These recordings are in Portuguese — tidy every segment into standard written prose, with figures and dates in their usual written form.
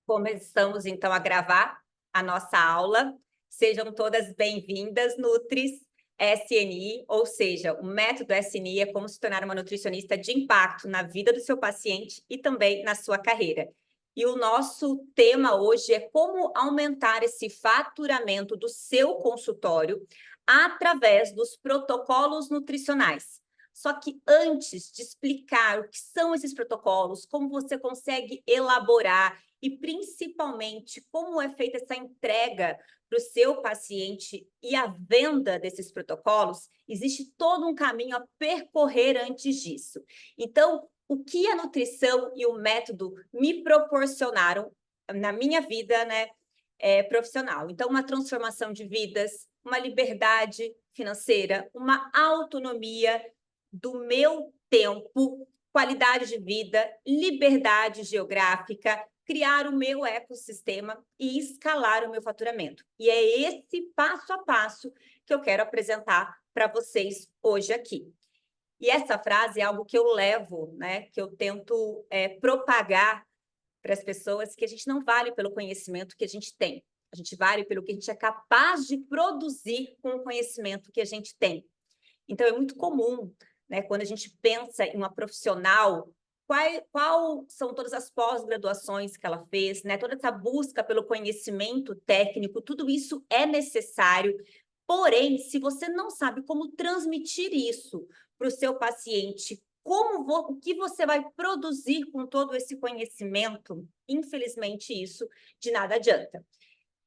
Começamos, então, a gravar a nossa aula. Sejam todas bem-vindas, Nutris SNI, ou seja, o método SNI é como se tornar uma nutricionista de impacto na vida do seu paciente e também na sua carreira. E o nosso tema hoje é como aumentar esse faturamento do seu consultório através dos protocolos nutricionais. Só que antes de explicar o que são esses protocolos, como você consegue elaborar e principalmente como é feita essa entrega para o seu paciente e a venda desses protocolos, existe todo um caminho a percorrer antes disso. Então, o que a nutrição e o método me proporcionaram na minha vida, né, profissional? Então, uma transformação de vidas, uma liberdade financeira, uma autonomia do meu tempo, qualidade de vida, liberdade geográfica, criar o meu ecossistema e escalar o meu faturamento. E é esse passo a passo que eu quero apresentar para vocês hoje aqui. E essa frase é algo que eu levo, né, que eu tento propagar para as pessoas, que a gente não vale pelo conhecimento que a gente tem. A gente vale pelo que a gente é capaz de produzir com o conhecimento que a gente tem. Então, é muito comum, né, quando a gente pensa em uma profissional, qual são todas as pós-graduações que ela fez, né? Toda essa busca pelo conhecimento técnico, tudo isso é necessário. Porém, se você não sabe como transmitir isso para o seu paciente, o que você vai produzir com todo esse conhecimento, infelizmente isso de nada adianta.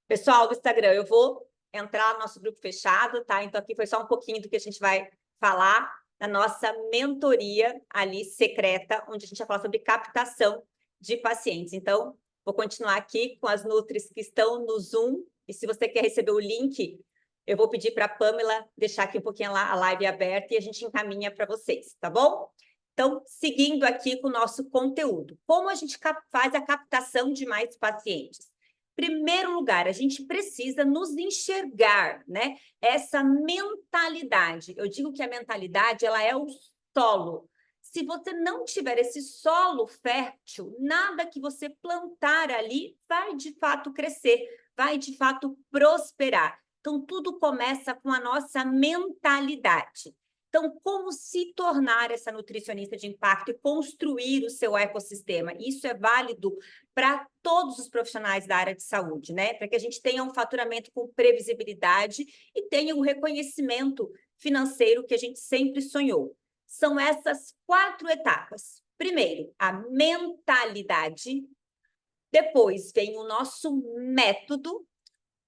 Pessoal do Instagram, eu vou entrar no nosso grupo fechado, tá? Então aqui foi só um pouquinho do que a gente vai falar na nossa mentoria ali secreta, onde a gente vai falar sobre captação de pacientes. Então, vou continuar aqui com as Nutris que estão no Zoom, e se você quer receber o link, eu vou pedir para a Pamela deixar aqui um pouquinho a live aberta e a gente encaminha para vocês, tá bom? Então, seguindo aqui com o nosso conteúdo. Como a gente faz a captação de mais pacientes? Primeiro lugar, a gente precisa nos enxergar, né? Essa mentalidade. Eu digo que a mentalidade, ela é o solo. Se você não tiver esse solo fértil, nada que você plantar ali vai de fato crescer, vai de fato prosperar. Então, tudo começa com a nossa mentalidade. Então, como se tornar essa nutricionista de impacto e construir o seu ecossistema? Isso é válido para todos os profissionais da área de saúde, né? Para que a gente tenha um faturamento com previsibilidade e tenha o reconhecimento financeiro que a gente sempre sonhou. São essas 4 etapas. Primeiro, a mentalidade. Depois vem o nosso método,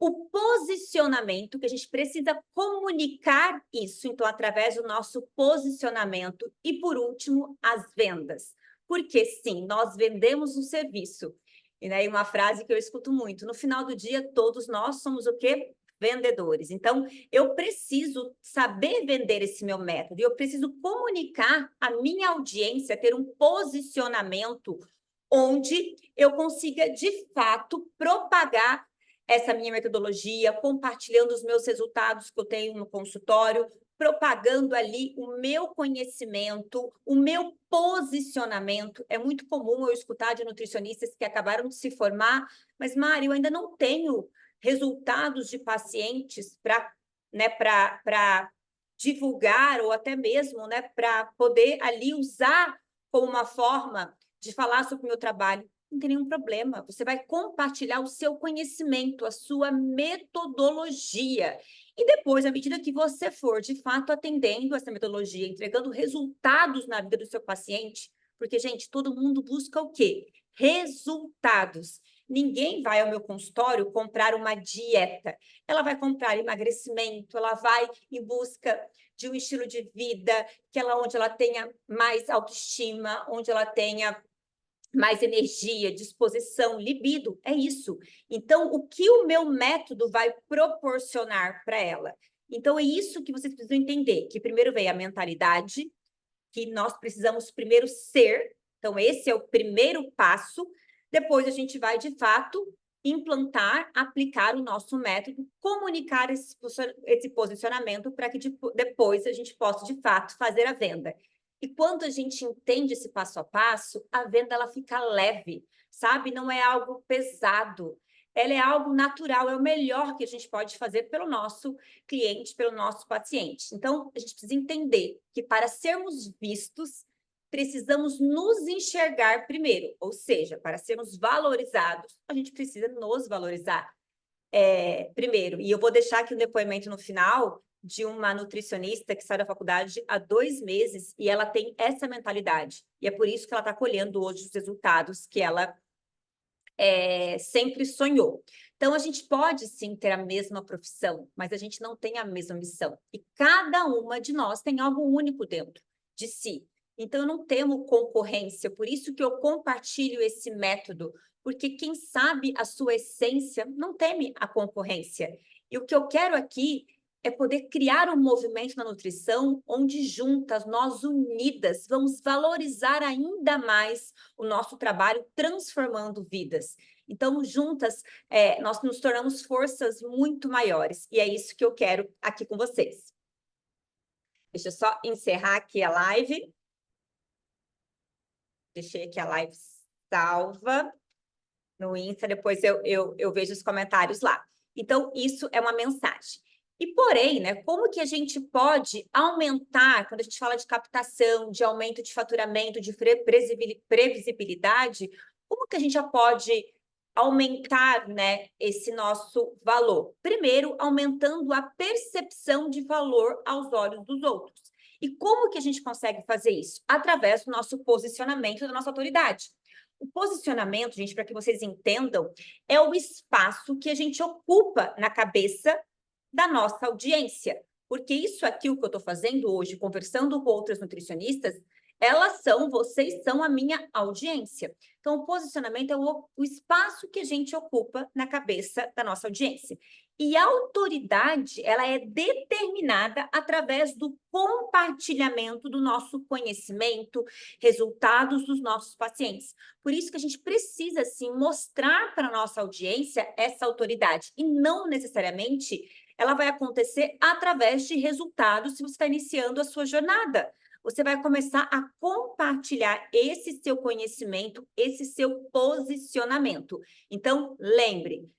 o posicionamento, que a gente precisa comunicar isso, então, através do nosso posicionamento. E, por último, as vendas. Porque, sim, nós vendemos um serviço. E aí, uma frase que eu escuto muito, no final do dia, todos nós somos o quê? Vendedores. Então, eu preciso saber vender esse meu método, eu preciso comunicar à minha audiência, ter um posicionamento onde eu consiga, de fato, propagar essa minha metodologia, compartilhando os meus resultados que eu tenho no consultório, propagando ali o meu conhecimento, o meu posicionamento. É muito comum eu escutar de nutricionistas que acabaram de se formar, mas, Mari, eu ainda não tenho resultados de pacientes para, né, para divulgar ou até mesmo, né, para poder ali usar como uma forma de falar sobre o meu trabalho. Não tem nenhum problema. Você vai compartilhar o seu conhecimento, a sua metodologia. E depois, à medida que você for, de fato, atendendo essa metodologia, entregando resultados na vida do seu paciente, porque, gente, todo mundo busca o quê? Resultados. Ninguém vai ao meu consultório comprar uma dieta. Ela vai comprar emagrecimento, ela vai em busca de um estilo de vida onde ela tenha mais autoestima, onde ela tenha mais energia, disposição, libido, é isso. Então, o que o meu método vai proporcionar para ela? Então, é isso que vocês precisam entender, que primeiro vem a mentalidade, que nós precisamos primeiro ser, então esse é o primeiro passo, depois a gente vai, de fato, implantar, aplicar o nosso método, comunicar esse posicionamento para que depois a gente possa, de fato, fazer a venda. E quando a gente entende esse passo a passo, a venda ela fica leve, sabe? Não é algo pesado. Ela é algo natural, é o melhor que a gente pode fazer pelo nosso cliente, pelo nosso paciente. Então, a gente precisa entender que para sermos vistos, precisamos nos enxergar primeiro, ou seja, para sermos valorizados, a gente precisa nos valorizar primeiro. E eu vou deixar aqui um depoimento no final de uma nutricionista que saiu da faculdade há 2 meses e ela tem essa mentalidade. E é por isso que ela está colhendo hoje os resultados que ela sempre sonhou. Então, a gente pode sim ter a mesma profissão, mas a gente não tem a mesma missão. E cada uma de nós tem algo único dentro de si. Então, eu não temo concorrência, por isso que eu compartilho esse método, porque quem sabe a sua essência não teme a concorrência. E o que eu quero aqui é poder criar um movimento na nutrição onde juntas, nós unidas, vamos valorizar ainda mais o nosso trabalho transformando vidas. Então, juntas, nós nos tornamos forças muito maiores. E é isso que eu quero aqui com vocês. Deixa eu só encerrar aqui a live. Deixei aqui a live salva no Insta, depois eu vejo os comentários lá. Então, isso é uma mensagem. E, porém, né, como que a gente pode aumentar, quando a gente fala de captação, de aumento de faturamento, de previsibilidade, como que a gente já pode aumentar, né, esse nosso valor? Primeiro, aumentando a percepção de valor aos olhos dos outros. E como que a gente consegue fazer isso? Através do nosso posicionamento, da nossa autoridade. O posicionamento, gente, para que vocês entendam, é o espaço que a gente ocupa na cabeça da nossa audiência. Porque isso aqui, o que eu estou fazendo hoje, conversando com outras nutricionistas, vocês são a minha audiência. Então, o posicionamento é o espaço que a gente ocupa na cabeça da nossa audiência. E a autoridade, ela é determinada através do compartilhamento do nosso conhecimento, resultados dos nossos pacientes. Por isso que a gente precisa, sim, mostrar para a nossa audiência essa autoridade. E não necessariamente ela vai acontecer através de resultados se você está iniciando a sua jornada. Você vai começar a compartilhar esse seu conhecimento, esse seu posicionamento. Então, lembre,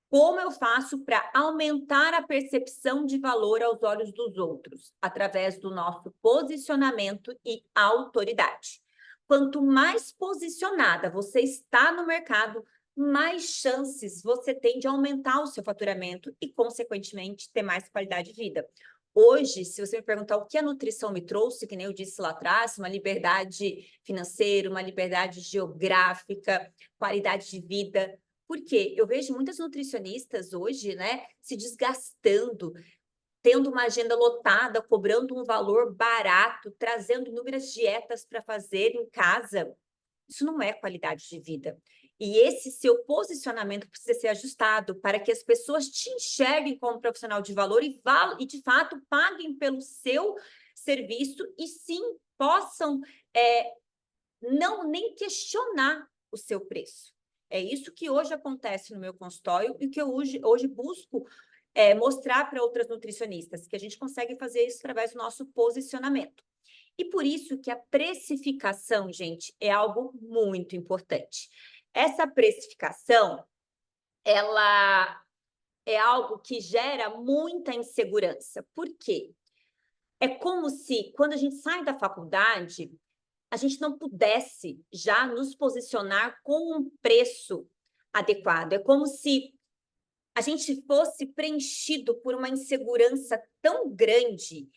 como eu faço para aumentar a percepção de valor aos olhos dos outros? Através do nosso posicionamento e autoridade. Quanto mais posicionada você está no mercado, mais chances você tem de aumentar o seu faturamento e, consequentemente, ter mais qualidade de vida. Hoje, se você me perguntar o que a nutrição me trouxe, que nem eu disse lá atrás, uma liberdade financeira, uma liberdade geográfica, qualidade de vida. Por quê? Eu vejo muitas nutricionistas hoje, né, se desgastando, tendo uma agenda lotada, cobrando um valor barato, trazendo inúmeras dietas para fazer em casa. Isso não é qualidade de vida. E esse seu posicionamento precisa ser ajustado para que as pessoas te enxerguem como profissional de valor e de fato, paguem pelo seu serviço e sim possam não nem questionar o seu preço. É isso que hoje acontece no meu consultório e que eu hoje busco mostrar para outras nutricionistas, que a gente consegue fazer isso através do nosso posicionamento. E por isso que a precificação, gente, é algo muito importante. Essa precificação, ela é algo que gera muita insegurança. Por quê? É como se, quando a gente sai da faculdade, a gente não pudesse já nos posicionar com um preço adequado. É como se a gente fosse preenchido por uma insegurança tão grande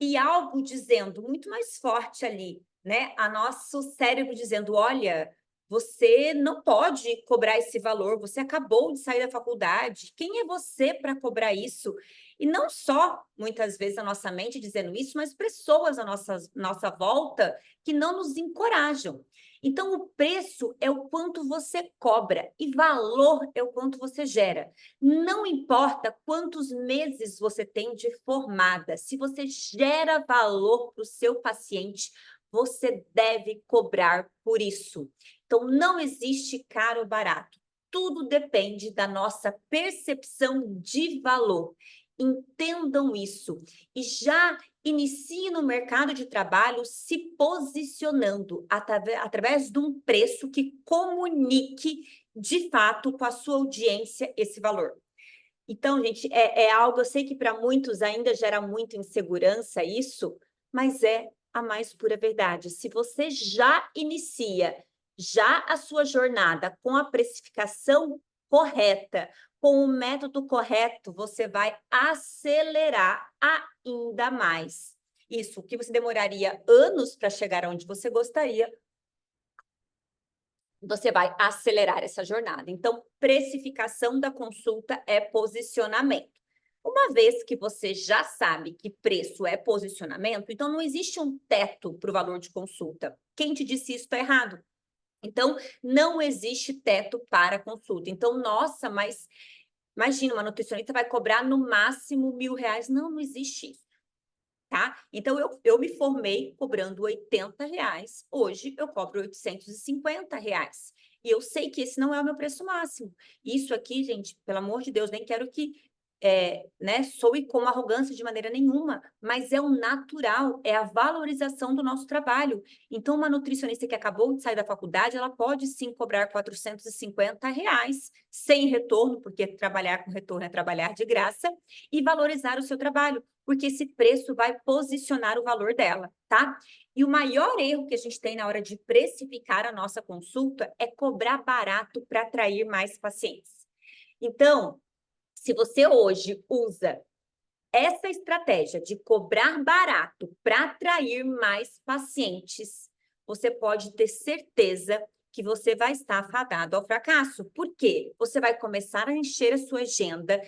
e algo dizendo muito mais forte ali, né? A nosso cérebro dizendo, olha, você não pode cobrar esse valor, você acabou de sair da faculdade, quem é você para cobrar isso? E não só, muitas vezes, a nossa mente dizendo isso, mas pessoas à nossa volta que não nos encorajam. Então, o preço é o quanto você cobra e valor é o quanto você gera. Não importa quantos meses você tem de formada, se você gera valor para o seu paciente, você deve cobrar por isso. Então, não existe caro ou barato. Tudo depende da nossa percepção de valor. Entendam isso e já inicie no mercado de trabalho se posicionando através de um preço que comunique de fato com a sua audiência esse valor. Então, gente, é algo, eu sei que para muitos ainda gera muita insegurança isso, mas é a mais pura verdade. Se você já inicia já a sua jornada com a precificação correta, com o método correto, você vai acelerar ainda mais. Isso, que você demoraria anos para chegar onde você gostaria, você vai acelerar essa jornada. Então, precificação da consulta é posicionamento. Uma vez que você já sabe que preço é posicionamento, então não existe um teto para o valor de consulta. Quem te disse isso está errado. Então, não existe teto para consulta. Então, nossa, mas imagina, uma nutricionista vai cobrar no máximo R$1.000. Não, não existe isso. Tá? Então, eu me formei cobrando R$80, hoje eu cobro R$850. E eu sei que esse não é o meu preço máximo. Isso aqui, gente, pelo amor de Deus, nem quero que né, soe com arrogância de maneira nenhuma, mas é o natural, é a valorização do nosso trabalho. Então, uma nutricionista que acabou de sair da faculdade, ela pode sim cobrar R$450, sem retorno, porque trabalhar com retorno é trabalhar de graça, e valorizar o seu trabalho, porque esse preço vai posicionar o valor dela, tá? E o maior erro que a gente tem na hora de precificar a nossa consulta é cobrar barato para atrair mais pacientes. Então, se você hoje usa essa estratégia de cobrar barato para atrair mais pacientes, você pode ter certeza que você vai estar fadado ao fracasso. Por quê? Você vai começar a encher a sua agenda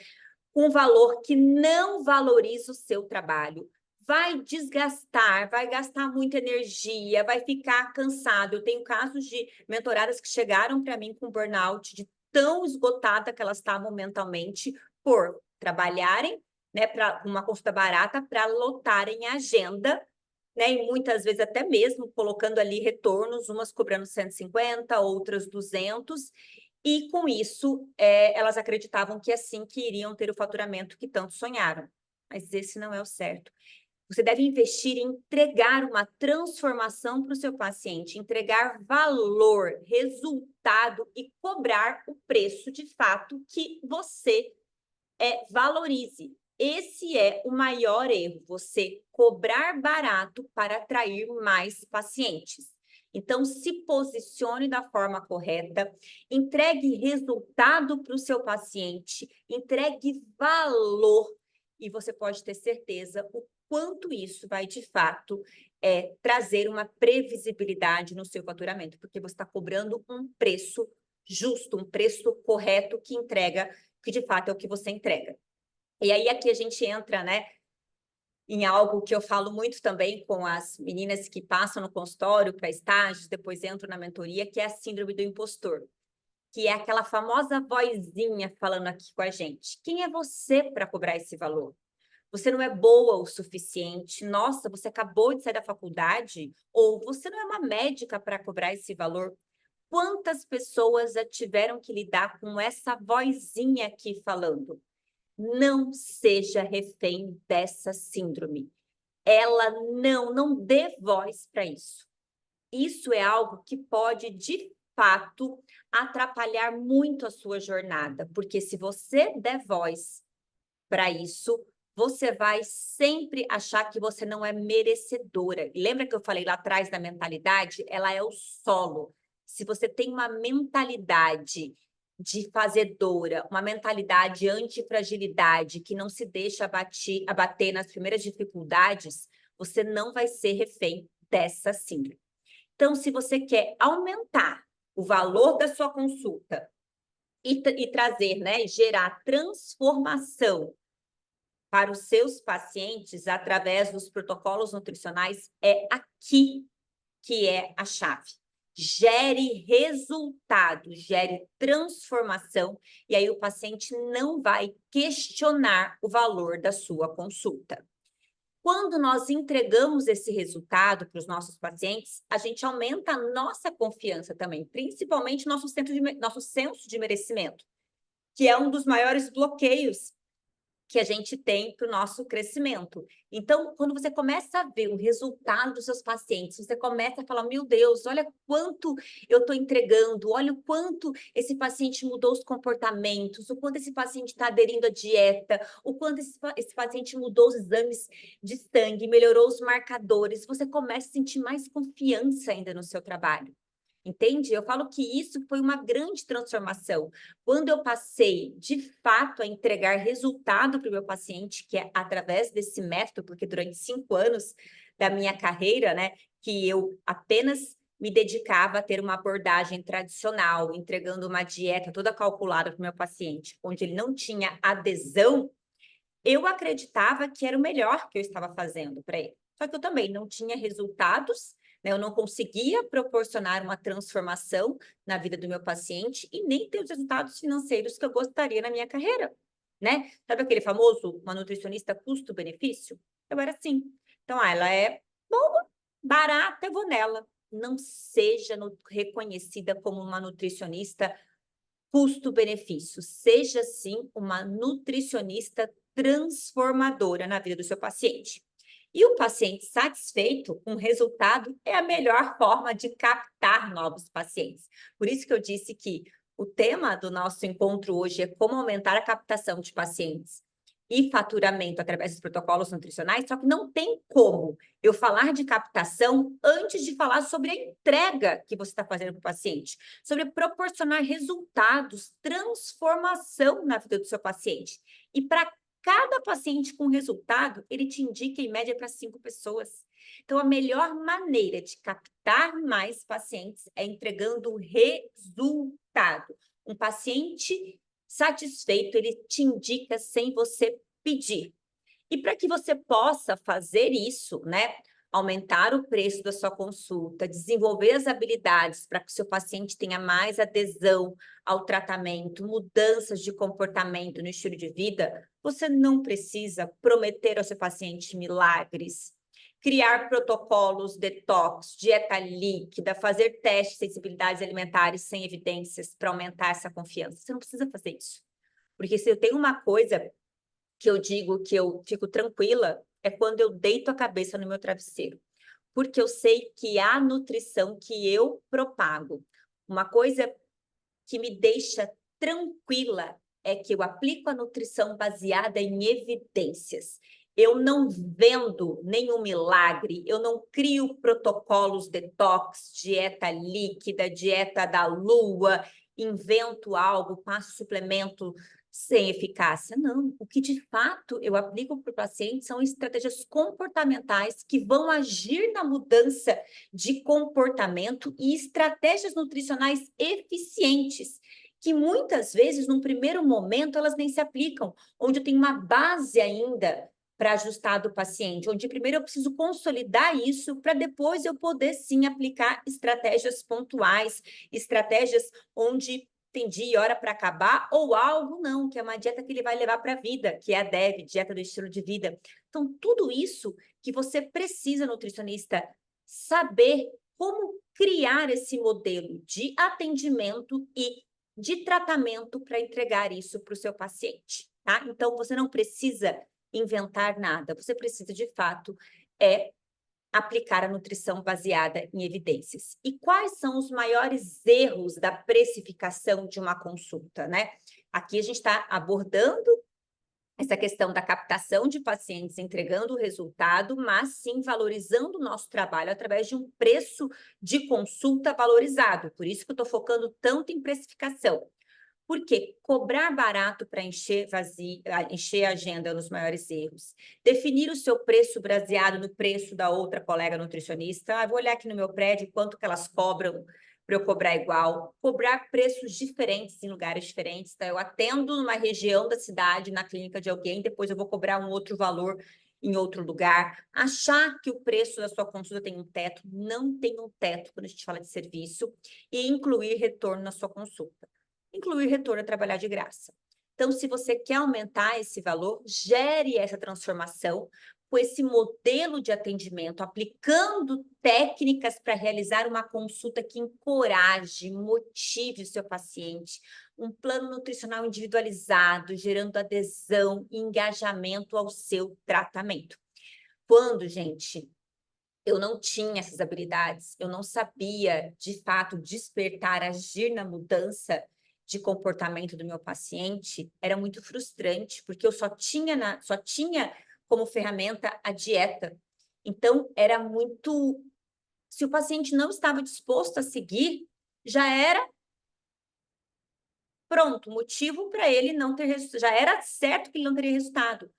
com um valor que não valoriza o seu trabalho, vai desgastar, vai gastar muita energia, vai ficar cansado. Eu tenho casos de mentoradas que chegaram para mim com burnout, de tão esgotada que elas estavam mentalmente, por trabalharem, né, para uma consulta barata, para lotarem a agenda, né, e muitas vezes até mesmo colocando ali retornos, umas cobrando 150, outras 200, e com isso elas acreditavam que assim que iriam ter o faturamento que tanto sonharam. Mas esse não é o certo. Você deve investir em entregar uma transformação para o seu paciente, entregar valor, resultado e cobrar o preço de fato que você valorize. Esse é o maior erro, você cobrar barato para atrair mais pacientes. Então, se posicione da forma correta, entregue resultado para o seu paciente, entregue valor, e você pode ter certeza o quanto isso vai, de fato, trazer uma previsibilidade no seu faturamento, porque você está cobrando um preço justo, um preço correto que entrega, que de fato é o que você entrega. E aí aqui a gente entra, né, em algo que eu falo muito também com as meninas que passam no consultório para estágios, depois entram na mentoria, que é a síndrome do impostor, que é aquela famosa vozinha falando aqui com a gente. Quem é você para cobrar esse valor? Você não é boa o suficiente? Nossa, você acabou de sair da faculdade? Ou você não é uma médica para cobrar esse valor? Quantas pessoas já tiveram que lidar com essa vozinha aqui falando? Não seja refém dessa síndrome. Ela não dê voz para isso. Isso é algo que pode, de fato, atrapalhar muito a sua jornada, porque se você der voz para isso, você vai sempre achar que você não é merecedora. Lembra que eu falei lá atrás da mentalidade? Ela é o solo. Se você tem uma mentalidade de fazedora, uma mentalidade antifragilidade, que não se deixa abater nas primeiras dificuldades, você não vai ser refém dessa síndrome. Então, se você quer aumentar o valor da sua consulta e trazer, né, gerar transformação para os seus pacientes através dos protocolos nutricionais, é aqui que é a chave. Gere resultado, gere transformação, e aí o paciente não vai questionar o valor da sua consulta. Quando nós entregamos esse resultado para os nossos pacientes, a gente aumenta a nossa confiança também, principalmente nosso senso de merecimento, que é um dos maiores bloqueios que a gente tem para o nosso crescimento. Então, quando você começa a ver o resultado dos seus pacientes, você começa a falar, meu Deus, olha quanto eu estou entregando, olha o quanto esse paciente mudou os comportamentos, o quanto esse paciente está aderindo à dieta, o quanto esse paciente mudou os exames de sangue, melhorou os marcadores, você começa a sentir mais confiança ainda no seu trabalho. Entende? Eu falo que isso foi uma grande transformação. Quando eu passei, de fato, a entregar resultado para o meu paciente, que é através desse método, porque durante 5 anos da minha carreira, né, que eu apenas me dedicava a ter uma abordagem tradicional, entregando uma dieta toda calculada para o meu paciente, onde ele não tinha adesão, eu acreditava que era o melhor que eu estava fazendo para ele. Só que eu também não tinha resultados, né? Eu não conseguia proporcionar uma transformação na vida do meu paciente e nem ter os resultados financeiros que eu gostaria na minha carreira, né? Sabe aquele famoso, uma nutricionista custo-benefício? Eu era assim. Então, ela é boa, barata, eu vou nela. Não seja reconhecida como uma nutricionista custo-benefício. Seja, sim, uma nutricionista transformadora na vida do seu paciente. E o paciente satisfeito com o resultado é a melhor forma de captar novos pacientes. Por isso que eu disse que o tema do nosso encontro hoje é como aumentar a captação de pacientes e faturamento através dos protocolos nutricionais, só que não tem como eu falar de captação antes de falar sobre a entrega que você está fazendo para o paciente, sobre proporcionar resultados, transformação na vida do seu paciente. E para cada paciente com resultado, ele te indica em média para 5 pessoas. Então, a melhor maneira de captar mais pacientes é entregando resultado. Um paciente satisfeito, ele te indica sem você pedir. E para que você possa fazer isso, né? Aumentar o preço da sua consulta, desenvolver as habilidades para que o seu paciente tenha mais adesão ao tratamento, mudanças de comportamento no estilo de vida, você não precisa prometer ao seu paciente milagres. Criar protocolos detox, dieta líquida, fazer testes de sensibilidades alimentares sem evidências para aumentar essa confiança. Você não precisa fazer isso. Porque se eu tenho uma coisa que eu digo que eu fico tranquila, é quando eu deito a cabeça no meu travesseiro. Porque eu sei que a nutrição que eu propago, uma coisa que me deixa tranquila é que eu aplico a nutrição baseada em evidências. Eu não vendo nenhum milagre, eu não crio protocolos detox, dieta líquida, dieta da lua, invento algo, passo suplemento sem eficácia. Não, o que de fato eu aplico para o paciente são estratégias comportamentais que vão agir na mudança de comportamento e estratégias nutricionais eficientes, que muitas vezes, num primeiro momento, elas nem se aplicam, onde eu tenho uma base ainda para ajustar do paciente, onde primeiro eu preciso consolidar isso para depois eu poder sim aplicar estratégias pontuais, estratégias onde tem dia e hora para acabar, ou algo não, que é uma dieta que ele vai levar para a vida, que é a DEV, dieta do estilo de vida. Então, tudo isso que você precisa, nutricionista, saber como criar esse modelo de atendimento e de tratamento para entregar isso para o seu paciente, tá? Então, você não precisa inventar nada, você precisa, de fato, aplicar a nutrição baseada em evidências. E quais são os maiores erros da precificação de uma consulta, né? Aqui a gente está abordando essa questão da captação de pacientes, entregando o resultado, mas sim valorizando o nosso trabalho através de um preço de consulta valorizado. Por isso que eu estou focando tanto em precificação. Porque cobrar barato para encher a agenda é um dos maiores erros. Definir o seu preço baseado no preço da outra colega nutricionista. Vou olhar aqui no meu prédio quanto que elas cobram para eu cobrar igual. Cobrar preços diferentes em lugares diferentes. Tá? Eu atendo numa região da cidade, na clínica de alguém, depois eu vou cobrar um outro valor em outro lugar. Achar que o preço da sua consulta tem um teto. Não tem um teto quando a gente fala de serviço. E incluir retorno na sua consulta. Incluir retorno a trabalhar de graça. Então, se você quer aumentar esse valor, gere essa transformação com esse modelo de atendimento, aplicando técnicas para realizar uma consulta que encoraje, motive o seu paciente, um plano nutricional individualizado, gerando adesão e engajamento ao seu tratamento. Quando, gente, eu não tinha essas habilidades, eu não sabia, de fato, despertar, agir na mudança de comportamento do meu paciente, era muito frustrante, porque eu só tinha como ferramenta a dieta. Então, era muito... Se o paciente não estava disposto a seguir, já era pronto, motivo para ele não ter resultado, já era certo que ele não teria resultado.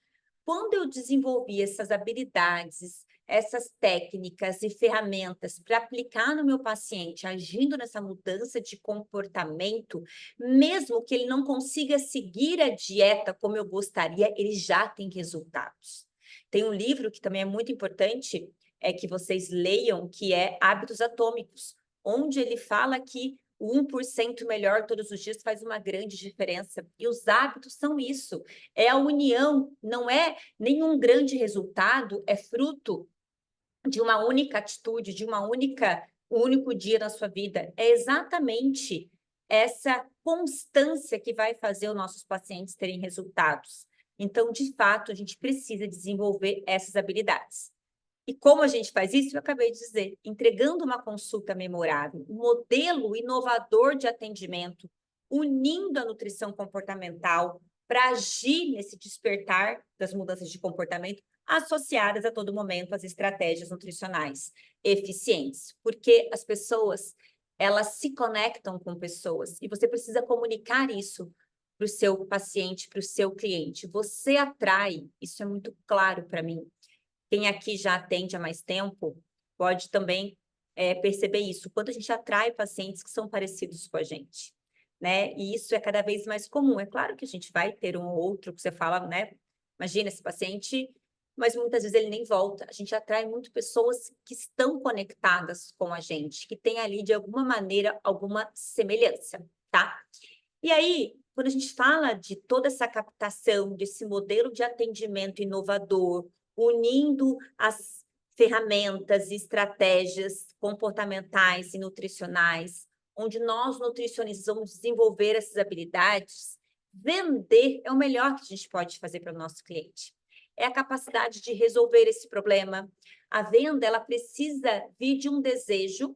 Quando eu desenvolvi essas habilidades, essas técnicas e ferramentas para aplicar no meu paciente, agindo nessa mudança de comportamento, mesmo que ele não consiga seguir a dieta como eu gostaria, ele já tem resultados. Tem um livro que também é muito importante, que vocês leiam, que é Hábitos Atômicos, onde ele fala que o 1% melhor todos os dias faz uma grande diferença. E os hábitos são isso. É a união, não é nenhum grande resultado, é fruto de uma única atitude, de um único dia na sua vida. É exatamente essa constância que vai fazer os nossos pacientes terem resultados. Então, de fato, a gente precisa desenvolver essas habilidades. E como a gente faz isso? Eu acabei de dizer, entregando uma consulta memorável, um modelo inovador de atendimento, unindo a nutrição comportamental para agir nesse despertar das mudanças de comportamento associadas a todo momento às estratégias nutricionais eficientes, porque as pessoas, elas se conectam com pessoas e você precisa comunicar isso para o seu paciente, para o seu cliente. Você atrai, isso é muito claro para mim. Quem aqui já atende há mais tempo pode também perceber isso, quanto a gente atrai pacientes que são parecidos com a gente, né? E isso é cada vez mais comum. É claro que a gente vai ter um ou outro que você fala, né? Imagina esse paciente, mas muitas vezes ele nem volta. A gente atrai muito pessoas que estão conectadas com a gente, que têm ali, de alguma maneira, alguma semelhança, tá? E aí, quando a gente fala de toda essa captação, desse modelo de atendimento inovador, unindo as ferramentas e estratégias comportamentais e nutricionais, onde nós, nutricionistas, vamos desenvolver essas habilidades, vender é o melhor que a gente pode fazer para o nosso cliente. É a capacidade de resolver esse problema. A venda, ela precisa vir de um desejo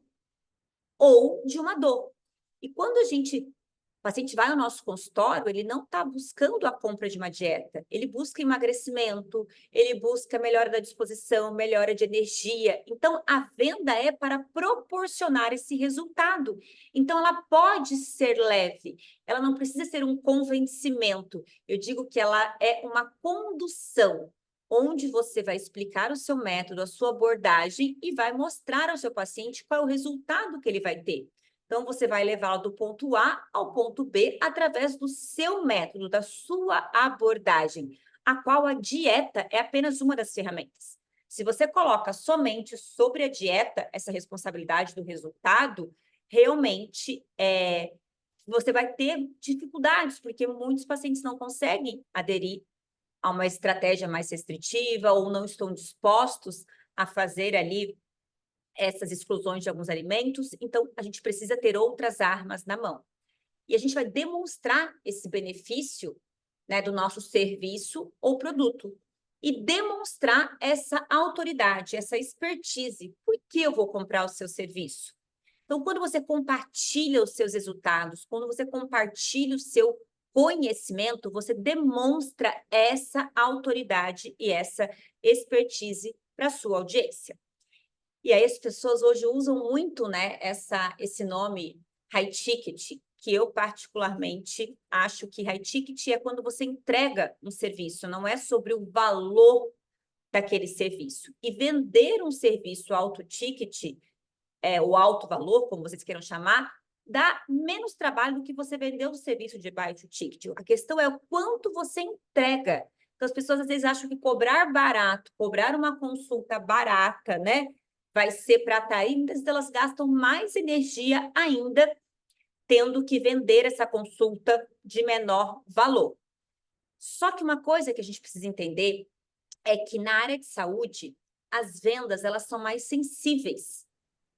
ou de uma dor. E quando o paciente vai ao nosso consultório, ele não está buscando a compra de uma dieta, ele busca emagrecimento, ele busca melhora da disposição, melhora de energia. Então, a venda é para proporcionar esse resultado. Então, ela pode ser leve, ela não precisa ser um convencimento. Eu digo que ela é uma condução, onde você vai explicar o seu método, a sua abordagem e vai mostrar ao seu paciente qual é o resultado que ele vai ter. Então, você vai levá-lo do ponto A ao ponto B através do seu método, da sua abordagem, a qual a dieta é apenas uma das ferramentas. Se você coloca somente sobre a dieta essa responsabilidade do resultado, realmente você vai ter dificuldades, porque muitos pacientes não conseguem aderir a uma estratégia mais restritiva ou não estão dispostos a fazer ali essas exclusões de alguns alimentos, então a gente precisa ter outras armas na mão. E a gente vai demonstrar esse benefício, né, do nosso serviço ou produto e demonstrar essa autoridade, essa expertise. Por que eu vou comprar o seu serviço? Então, quando você compartilha os seus resultados, quando você compartilha o seu conhecimento, você demonstra essa autoridade e essa expertise para a sua audiência. E aí as pessoas hoje usam muito, né, esse nome high ticket, que eu particularmente acho que high ticket é quando você entrega um serviço, não é sobre o valor daquele serviço. E vender um serviço alto ticket, o alto valor, como vocês queiram chamar, dá menos trabalho do que você vender um serviço de baixo ticket. A questão é o quanto você entrega. Então, as pessoas às vezes acham que cobrar barato, cobrar uma consulta barata, né, vai ser para atrair, muitas vezes elas gastam mais energia ainda tendo que vender essa consulta de menor valor. Só que uma coisa que a gente precisa entender é que na área de saúde, as vendas, elas são mais sensíveis,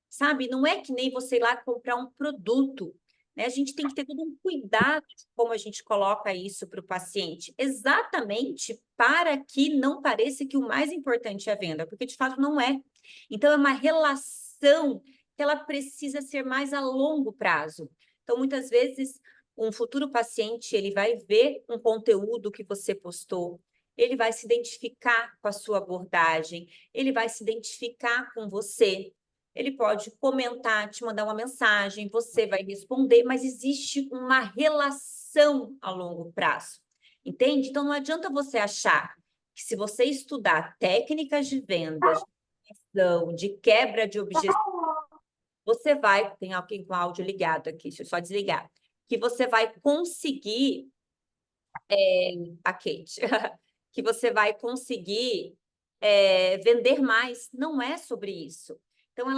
sabe? Não é que nem você ir lá comprar um produto, né? A gente tem que ter todo um cuidado de como a gente coloca isso para o paciente, exatamente para que não pareça que o mais importante é a venda, porque de fato não é. Então, é uma relação que ela precisa ser mais a longo prazo. Então, muitas vezes, um futuro paciente, ele vai ver um conteúdo que você postou, ele vai se identificar com a sua abordagem, ele vai se identificar com você, ele pode comentar, te mandar uma mensagem, você vai responder, mas existe uma relação a longo prazo, entende? Então, não adianta você achar que se você estudar técnicas de vendas, de quebra de objeção, você vai... Tem alguém com áudio ligado aqui, deixa eu só desligar. Que você vai conseguir... a Kate. Que você vai conseguir vender mais. Não é sobre isso. Então,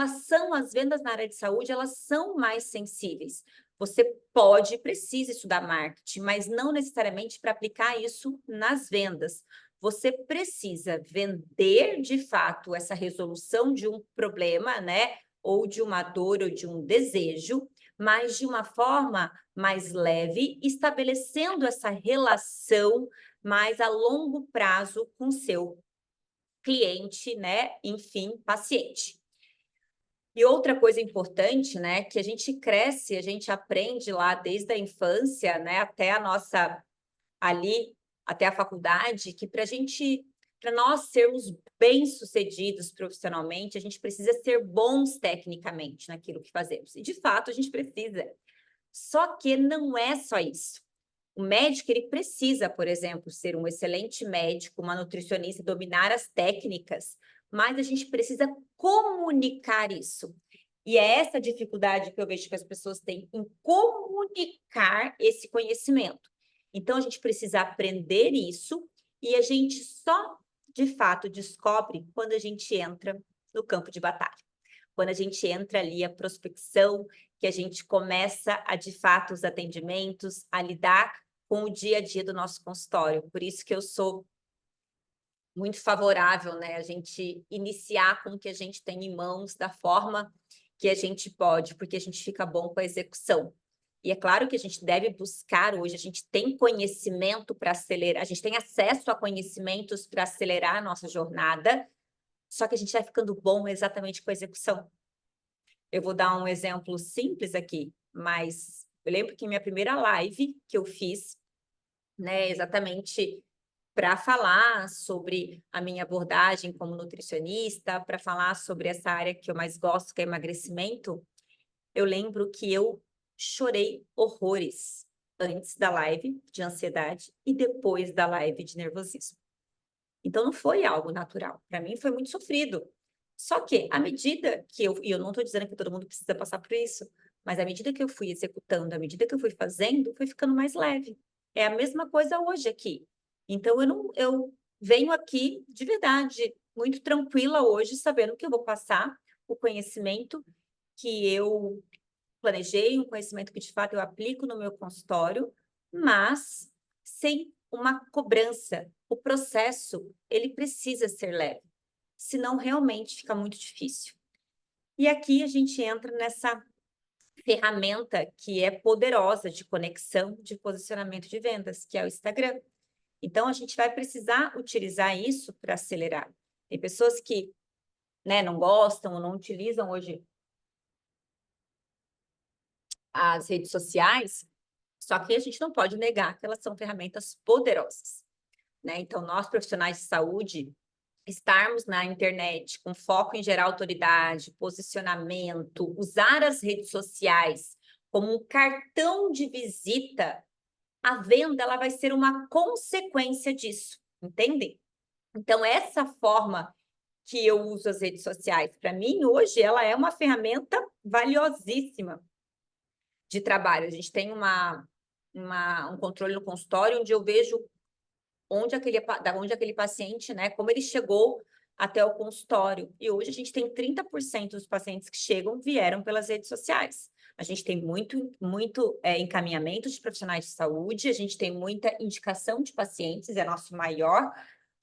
as vendas na área de saúde, elas são mais sensíveis. Você pode e precisa estudar marketing, mas não necessariamente para aplicar isso nas vendas. Você precisa vender, de fato, essa resolução de um problema, né? Ou de uma dor ou de um desejo, mas de uma forma mais leve, estabelecendo essa relação mais a longo prazo com seu cliente, né? Enfim, paciente. E outra coisa importante, né, que a gente cresce, a gente aprende lá desde a infância, né, até a nossa ali, até a faculdade, que para nós sermos bem-sucedidos profissionalmente, a gente precisa ser bons tecnicamente naquilo que fazemos. E de fato a gente precisa. Só que não é só isso. O médico, ele precisa, por exemplo, ser um excelente médico, uma nutricionista, dominar as técnicas, mas a gente precisa comunicar isso. E é essa dificuldade que eu vejo que as pessoas têm em comunicar esse conhecimento. Então, a gente precisa aprender isso e a gente só, de fato, descobre quando a gente entra no campo de batalha. Quando a gente entra ali a prospecção, que a gente começa a, de fato, os atendimentos, a lidar com o dia a dia do nosso consultório. Por isso que eu sou muito favorável, né, a gente iniciar com o que a gente tem em mãos, da forma que a gente pode, porque a gente fica bom com a execução. E é claro que a gente deve buscar hoje, a gente tem conhecimento para acelerar, a gente tem acesso a conhecimentos para acelerar a nossa jornada, só que a gente vai ficando bom exatamente com a execução. Eu vou dar um exemplo simples aqui, mas eu lembro que minha primeira live que eu fiz, né, exatamente para falar sobre a minha abordagem como nutricionista, para falar sobre essa área que eu mais gosto, que é emagrecimento, eu lembro que eu chorei horrores antes da live de ansiedade e depois da live de nervosismo. Então, não foi algo natural. Para mim, foi muito sofrido. Só que, à medida que e eu não estou dizendo que todo mundo precisa passar por isso, mas à medida que eu fui executando, à medida que eu fui fazendo, foi ficando mais leve. É a mesma coisa hoje aqui. Então, eu venho aqui, de verdade, muito tranquila hoje, sabendo que eu vou passar o conhecimento que eu planejei, um conhecimento que, de fato, eu aplico no meu consultório, mas sem uma cobrança. O processo, ele precisa ser leve, senão realmente fica muito difícil. E aqui a gente entra nessa ferramenta que é poderosa de conexão, de posicionamento de vendas, que é o Instagram. Então, a gente vai precisar utilizar isso para acelerar. Tem pessoas que, né, não gostam ou não utilizam hoje as redes sociais, só que a gente não pode negar que elas são ferramentas poderosas, né? Então, nós profissionais de saúde, estarmos na internet com foco em gerar autoridade, posicionamento, usar as redes sociais como um cartão de visita, a venda ela vai ser uma consequência disso, entendem? Então, essa forma que eu uso as redes sociais, para mim, hoje, ela é uma ferramenta valiosíssima de trabalho. A gente tem um controle no consultório onde eu vejo onde aquele paciente, né, como ele chegou até o consultório. E hoje a gente tem 30% dos pacientes que chegam vieram pelas redes sociais. A gente tem muito encaminhamento de profissionais de saúde, a gente tem muita indicação de pacientes, é nosso maior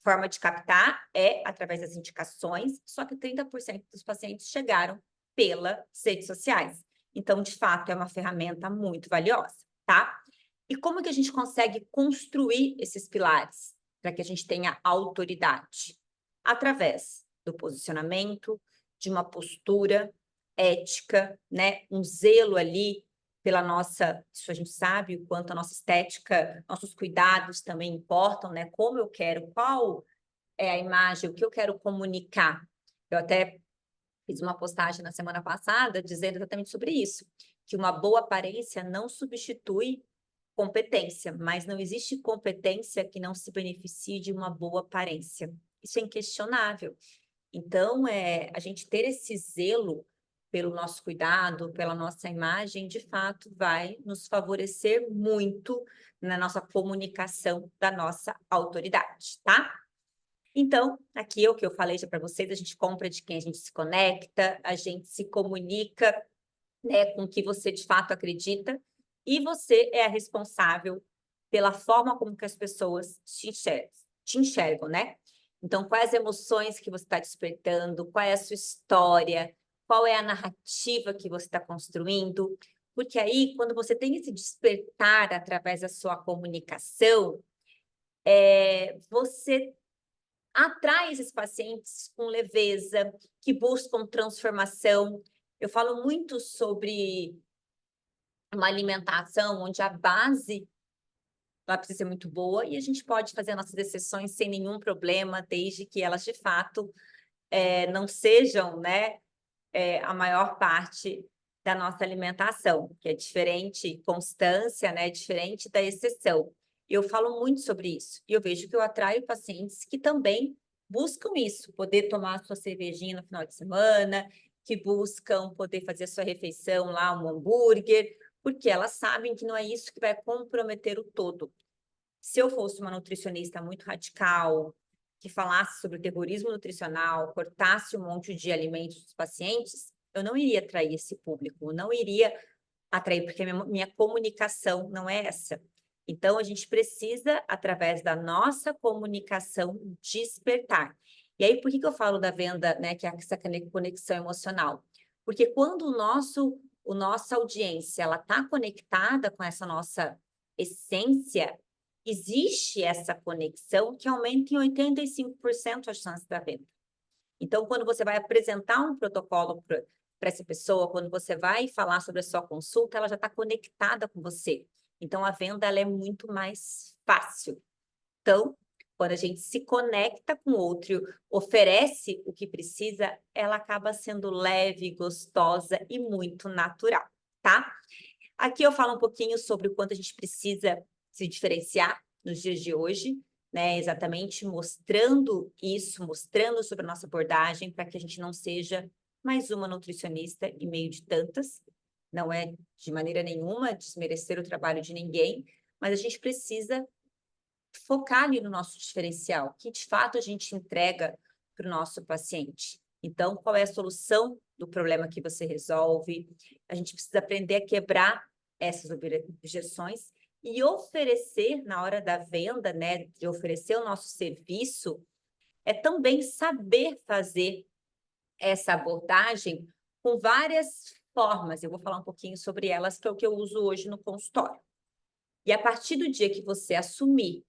forma de captar é através das indicações, só que 30% dos pacientes chegaram pelas redes sociais. Então, de fato, é uma ferramenta muito valiosa, tá? E como que a gente consegue construir esses pilares para que a gente tenha autoridade? Através do posicionamento, de uma postura ética, né? Um zelo ali pela nossa, isso a gente sabe o quanto a nossa estética, nossos cuidados também importam, né? Como eu quero, qual é a imagem, o que eu quero comunicar. Eu até fiz uma postagem na semana passada dizendo exatamente sobre isso, que uma boa aparência não substitui competência, mas não existe competência que não se beneficie de uma boa aparência. Isso é inquestionável. Então, a gente ter esse zelo pelo nosso cuidado, pela nossa imagem, de fato, vai nos favorecer muito na nossa comunicação da nossa autoridade, tá? Então, aqui é o que eu falei já para vocês, a gente compra de quem a gente se conecta, a gente se comunica, né, com o que você de fato acredita, e você é a responsável pela forma como que as pessoas te enxergam, né? Então, quais emoções que você está despertando, qual é a sua história, qual é a narrativa que você está construindo, porque aí, quando você tem esse despertar através da sua comunicação, você atrai esses pacientes com leveza, que buscam transformação. Eu falo muito sobre uma alimentação onde a base ela precisa ser muito boa e a gente pode fazer nossas exceções sem nenhum problema, desde que elas, de fato, não sejam, né, a maior parte da nossa alimentação, que é diferente, constância, né, diferente da exceção. Eu falo muito sobre isso e eu vejo que eu atraio pacientes que também buscam isso, poder tomar a sua cervejinha no final de semana, que buscam poder fazer a sua refeição lá, um hambúrguer, porque elas sabem que não é isso que vai comprometer o todo. Se eu fosse uma nutricionista muito radical, que falasse sobre o terrorismo nutricional, cortasse um monte de alimentos dos pacientes, eu não iria atrair esse público, não iria atrair, porque a minha comunicação não é essa. Então, a gente precisa, através da nossa comunicação, despertar. E aí, por que eu falo da venda, né, que é essa conexão emocional? Porque quando o nossa audiência ela está conectada com essa nossa essência, existe essa conexão que aumenta em 85% as chances da venda. Então, quando você vai apresentar um protocolo para essa pessoa, quando você vai falar sobre a sua consulta, ela já está conectada com você. Então, a venda ela é muito mais fácil. Então, quando a gente se conecta com o outro, oferece o que precisa, ela acaba sendo leve, gostosa e muito natural, tá? Aqui eu falo um pouquinho sobre o quanto a gente precisa se diferenciar nos dias de hoje, né? Exatamente mostrando isso, mostrando sobre a nossa abordagem, para que a gente não seja mais uma nutricionista em meio de tantas. Não é de maneira nenhuma desmerecer o trabalho de ninguém, mas a gente precisa focar ali no nosso diferencial, que de fato a gente entrega para o nosso paciente. Então, qual é a solução do problema que você resolve? A gente precisa aprender a quebrar essas objeções e oferecer na hora da venda, né, de oferecer o nosso serviço, é também saber fazer essa abordagem com várias formas. Eu vou falar um pouquinho sobre elas, que é o que eu uso hoje no consultório. E a partir do dia que você assumir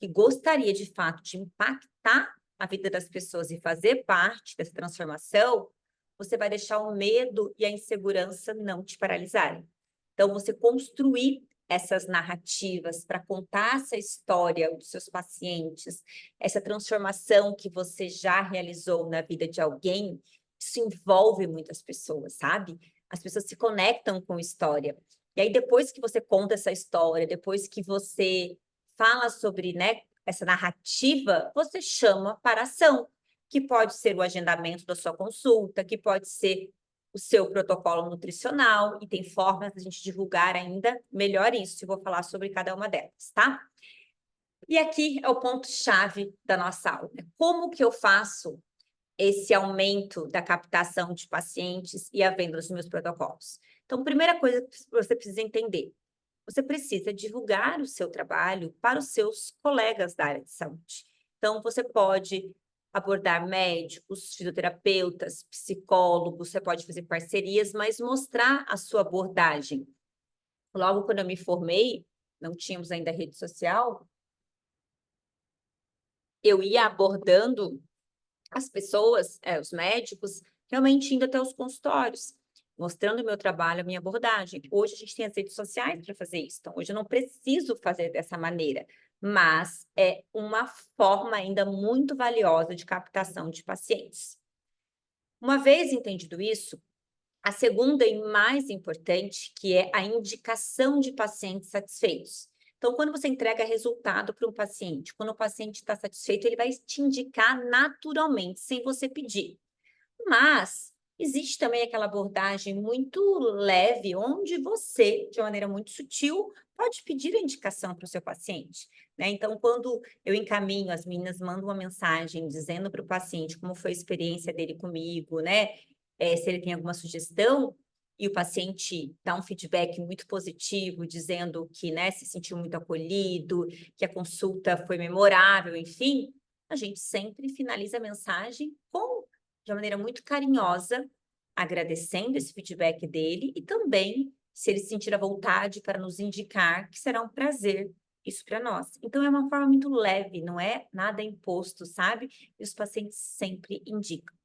que gostaria de fato de impactar a vida das pessoas e fazer parte dessa transformação, você vai deixar o medo e a insegurança não te paralisarem. Então, você construir essas narrativas para contar essa história dos seus pacientes, essa transformação que você já realizou na vida de alguém, isso envolve muitas pessoas, sabe? As pessoas se conectam com história. E aí, depois que você conta essa história, depois que você fala sobre, né, essa narrativa, você chama para ação, que pode ser o agendamento da sua consulta, que pode ser o seu protocolo nutricional, e tem formas de a gente divulgar ainda melhor isso, eu vou falar sobre cada uma delas, tá? E aqui é o ponto-chave da nossa aula. Como que eu faço esse aumento da captação de pacientes e a venda dos meus protocolos? Então, primeira coisa que você precisa entender, você precisa divulgar o seu trabalho para os seus colegas da área de saúde. Então, você pode abordar médicos, fisioterapeutas, psicólogos, você pode fazer parcerias, mas mostrar a sua abordagem. Logo quando eu me formei, não tínhamos ainda rede social, eu ia abordando as pessoas, os médicos, realmente indo até os consultórios, mostrando o meu trabalho, a minha abordagem. Hoje a gente tem as redes sociais para fazer isso, então hoje eu não preciso fazer dessa maneira, mas é uma forma ainda muito valiosa de captação de pacientes. Uma vez entendido isso, a segunda e mais importante, que é a indicação de pacientes satisfeitos. Então, quando você entrega resultado para um paciente, quando o paciente está satisfeito, ele vai te indicar naturalmente, sem você pedir. Mas existe também aquela abordagem muito leve, onde você, de maneira muito sutil, pode pedir a indicação para o seu paciente, né? Então, quando eu encaminho, as meninas mandam uma mensagem dizendo para o paciente como foi a experiência dele comigo, né? Se ele tem alguma sugestão, e o paciente dá um feedback muito positivo, dizendo que, né, se sentiu muito acolhido, que a consulta foi memorável, enfim, a gente sempre finaliza a mensagem de uma maneira muito carinhosa, agradecendo esse feedback dele e também, se ele sentir a vontade para nos indicar, que será um prazer isso para nós. Então, é uma forma muito leve, não é nada imposto, sabe? E os pacientes sempre indicam.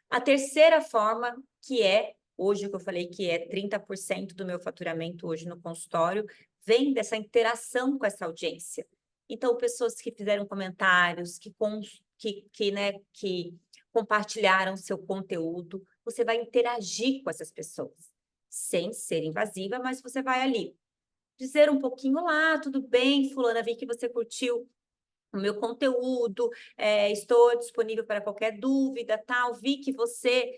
A terceira forma, que é, hoje que eu falei que é 30% do meu faturamento hoje no consultório, vem dessa interação com essa audiência. Então, pessoas que fizeram comentários, que compartilharam seu conteúdo, você vai interagir com essas pessoas, sem ser invasiva, mas você vai ali dizer um pouquinho lá, tudo bem, fulana, vi que você curtiu o meu conteúdo, estou disponível para qualquer dúvida, tal, vi que você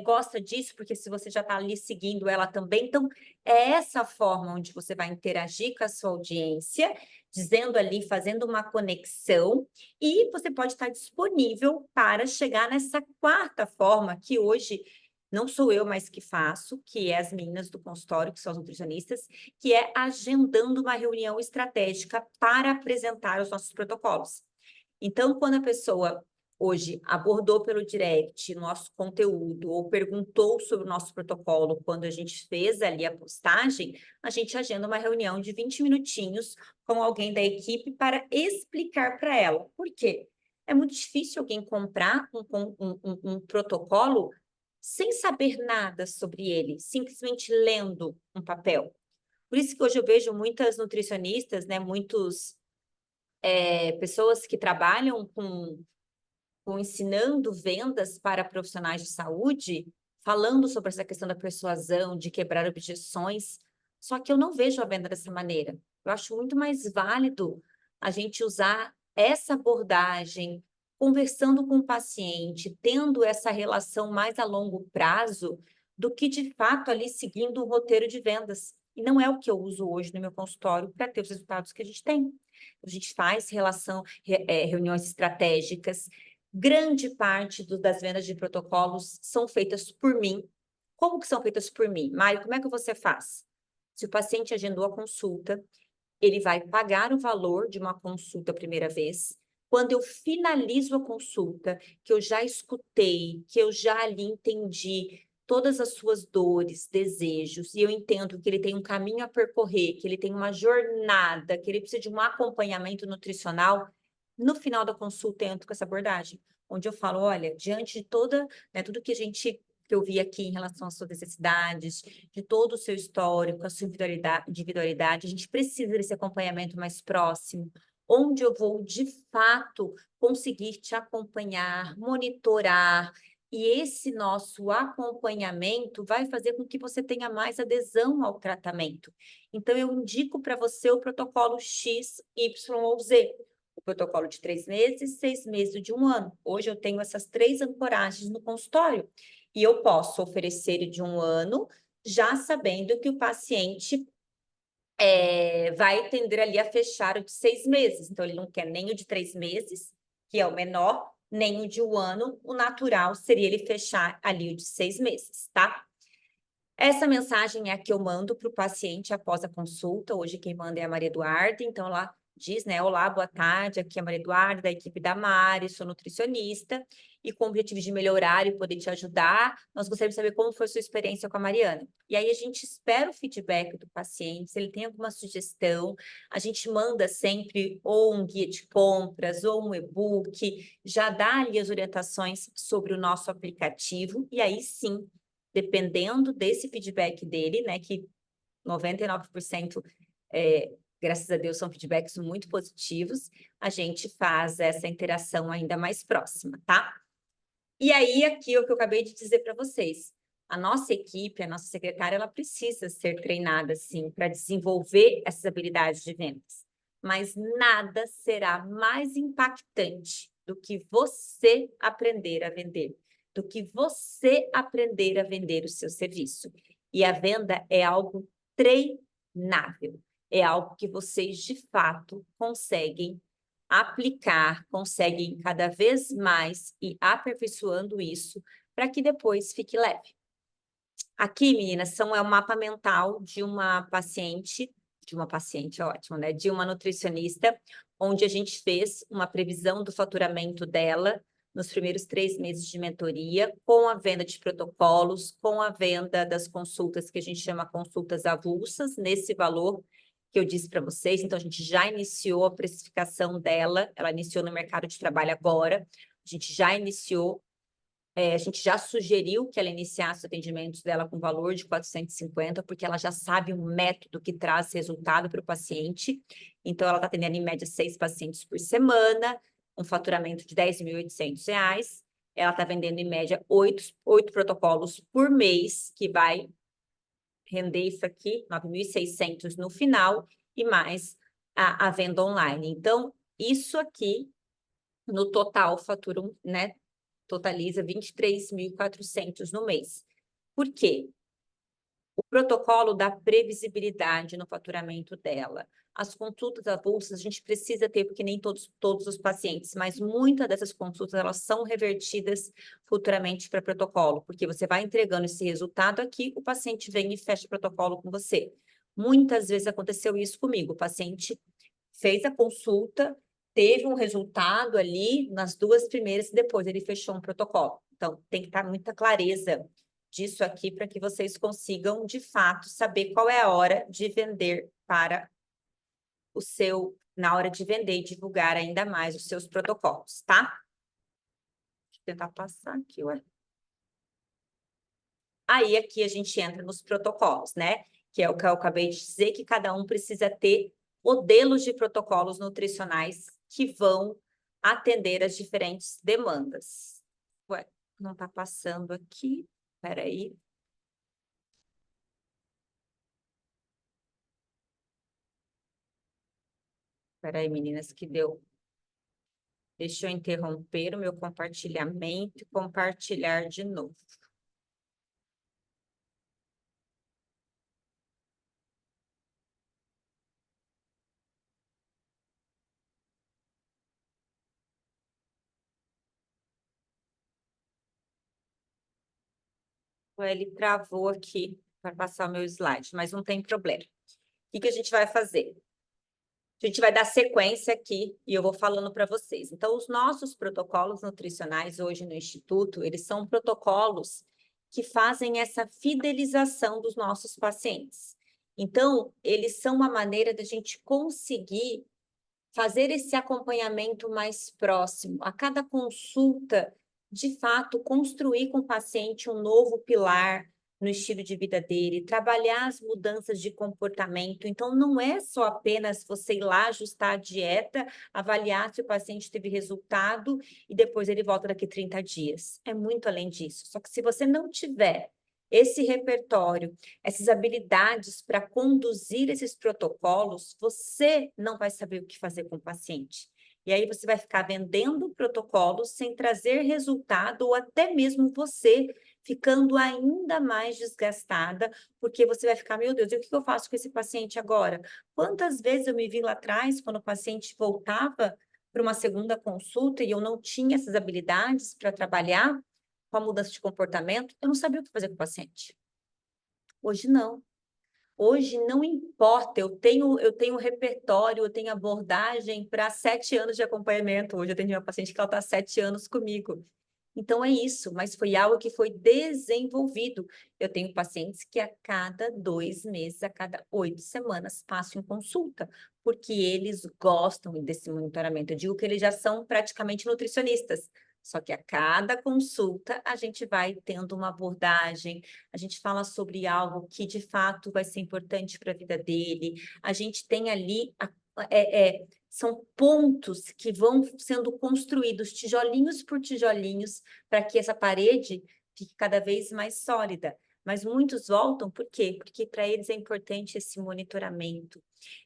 gosta disso, porque se você já está ali seguindo ela também, então é essa forma onde você vai interagir com a sua audiência, dizendo ali, fazendo uma conexão, e você pode estar disponível para chegar nessa quarta forma, que hoje não sou eu mais que faço, que é as meninas do consultório, que são as nutricionistas, que é agendando uma reunião estratégica para apresentar os nossos protocolos. Então, quando a pessoa hoje abordou pelo direct nosso conteúdo ou perguntou sobre o nosso protocolo quando a gente fez ali a postagem, a gente agenda uma reunião de 20 minutinhos com alguém da equipe para explicar para ela. Por quê? É muito difícil alguém comprar um protocolo sem saber nada sobre ele, simplesmente lendo um papel. Por isso que hoje eu vejo muitas nutricionistas, né, pessoas que trabalham com ensinando vendas para profissionais de saúde, falando sobre essa questão da persuasão, de quebrar objeções, só que eu não vejo a venda dessa maneira. Eu acho muito mais válido a gente usar essa abordagem, conversando com o paciente, tendo essa relação mais a longo prazo, do que de fato ali seguindo um roteiro de vendas. E não é o que eu uso hoje no meu consultório para ter os resultados que a gente tem. A gente faz reuniões estratégicas, grande parte das vendas de protocolos são feitas por mim. Como que são feitas por mim? Mário, como é que você faz? Se o paciente agendou a consulta, ele vai pagar o valor de uma consulta a primeira vez. Quando eu finalizo a consulta, que eu já escutei, que eu já ali entendi todas as suas dores, desejos, e eu entendo que ele tem um caminho a percorrer, que ele tem uma jornada, que ele precisa de um acompanhamento nutricional, no final da consulta eu entro com essa abordagem, onde eu falo, olha, diante de tudo que eu vi aqui em relação às suas necessidades, de todo o seu histórico, a sua individualidade, a gente precisa desse acompanhamento mais próximo, onde eu vou, de fato, conseguir te acompanhar, monitorar, e esse nosso acompanhamento vai fazer com que você tenha mais adesão ao tratamento. Então, eu indico para você o protocolo X, Y ou Z. O protocolo de 3 meses, 6 meses e de 1 ano. Hoje eu tenho essas 3 ancoragens no consultório. E eu posso oferecer de 1 ano, já sabendo que o paciente vai tender ali a fechar o de 6 meses. Então, ele não quer nem o de 3 meses, que é o menor, nem o de 1 ano. O natural seria ele fechar ali o de 6 meses, tá? Essa mensagem é a que eu mando para o paciente após a consulta. Hoje quem manda é a Maria Eduarda, então ela diz, né? Olá, boa tarde, aqui é a Maria Eduarda, da equipe da Mari, sou nutricionista, e com o objetivo de melhorar e poder te ajudar, nós gostaríamos de saber como foi a sua experiência com a Mariana. E aí a gente espera o feedback do paciente, se ele tem alguma sugestão, a gente manda sempre ou um guia de compras ou um e-book, já dá ali as orientações sobre o nosso aplicativo, e aí sim, dependendo desse feedback dele, né, que 99% graças a Deus, são feedbacks muito positivos, a gente faz essa interação ainda mais próxima, tá? E aí, aqui o que eu acabei de dizer para vocês, a nossa equipe, a nossa secretária, ela precisa ser treinada, sim, para desenvolver essas habilidades de vendas. Mas nada será mais impactante do que você aprender a vender, do que você aprender a vender o seu serviço. E a venda é algo treinável, é algo que vocês, de fato, conseguem aplicar, conseguem cada vez mais ir aperfeiçoando isso para que depois fique leve. Aqui, meninas, é um mapa mental de uma paciente, ótimo, né? De uma nutricionista, onde a gente fez uma previsão do faturamento dela nos primeiros 3 meses de mentoria, com a venda de protocolos, com a venda das consultas, que a gente chama consultas avulsas, nesse valor que eu disse para vocês. Então, a gente já iniciou a precificação dela, ela iniciou no mercado de trabalho agora, a gente já iniciou, a gente já sugeriu que ela iniciasse os atendimentos dela com valor de 450, porque ela já sabe um método que traz resultado para o paciente. Então, ela está atendendo em média 6 pacientes por semana, um faturamento de R$ 10.800. Ela está vendendo em média 8 protocolos por mês, que vai render isso aqui, 9.600 no final, e mais a venda online. Então, isso aqui, no total, faturam, né? Totaliza 23.400 no mês. Por quê? O protocolo dá previsibilidade no faturamento dela. As consultas avulsas a gente precisa ter, porque nem todos os pacientes, mas muitas dessas consultas elas são revertidas futuramente para protocolo, porque você vai entregando esse resultado aqui, o paciente vem e fecha o protocolo com você. Muitas vezes aconteceu isso comigo, o paciente fez a consulta, teve um resultado ali nas 2 primeiras e depois ele fechou um protocolo. Então, tem que estar muita clareza disso aqui para que vocês consigam, de fato, saber qual é a hora de vender para na hora de vender e divulgar ainda mais os seus protocolos, tá? Deixa eu tentar passar aqui, ué. Aí, aqui a gente entra nos protocolos, né? Que é o que eu acabei de dizer, que cada um precisa ter modelos de protocolos nutricionais que vão atender as diferentes demandas. Ué, não está passando aqui. Espera aí. Espera aí, meninas, que deu. Deixa eu interromper o meu compartilhamento e compartilhar de novo. Ele travou aqui para passar o meu slide, mas não tem problema. O que a gente vai fazer? A gente vai dar sequência aqui e eu vou falando para vocês. Então, os nossos protocolos nutricionais hoje no Instituto, eles são protocolos que fazem essa fidelização dos nossos pacientes. Então, eles são uma maneira da gente conseguir fazer esse acompanhamento mais próximo. A cada consulta, de fato, construir com o paciente um novo pilar no estilo de vida dele, trabalhar as mudanças de comportamento. Então, não é só apenas você ir lá ajustar a dieta, avaliar se o paciente teve resultado e depois ele volta daqui 30 dias. É muito além disso. Só que se você não tiver esse repertório, essas habilidades para conduzir esses protocolos, você não vai saber o que fazer com o paciente. E aí você vai ficar vendendo protocolos sem trazer resultado, ou até mesmo você ficando ainda mais desgastada, porque você vai ficar, meu Deus, e o que eu faço com esse paciente agora? Quantas vezes eu me vi lá atrás, quando o paciente voltava para uma segunda consulta e eu não tinha essas habilidades para trabalhar com a mudança de comportamento, eu não sabia o que fazer com o paciente. Hoje não. Hoje não importa, eu tenho repertório, eu tenho abordagem para 7 anos de acompanhamento. Hoje eu tenho uma paciente que ela está 7 anos comigo. Então é isso, mas foi algo que foi desenvolvido. Eu tenho pacientes que a cada 2 meses, a cada 8 semanas, passam em consulta, porque eles gostam desse monitoramento. Eu digo que eles já são praticamente nutricionistas. Só que a cada consulta a gente vai tendo uma abordagem, a gente fala sobre algo que de fato vai ser importante para a vida dele. A gente tem ali são pontos que vão sendo construídos tijolinhos por tijolinhos para que essa parede fique cada vez mais sólida. Mas muitos voltam, por quê? Porque para eles é importante esse monitoramento,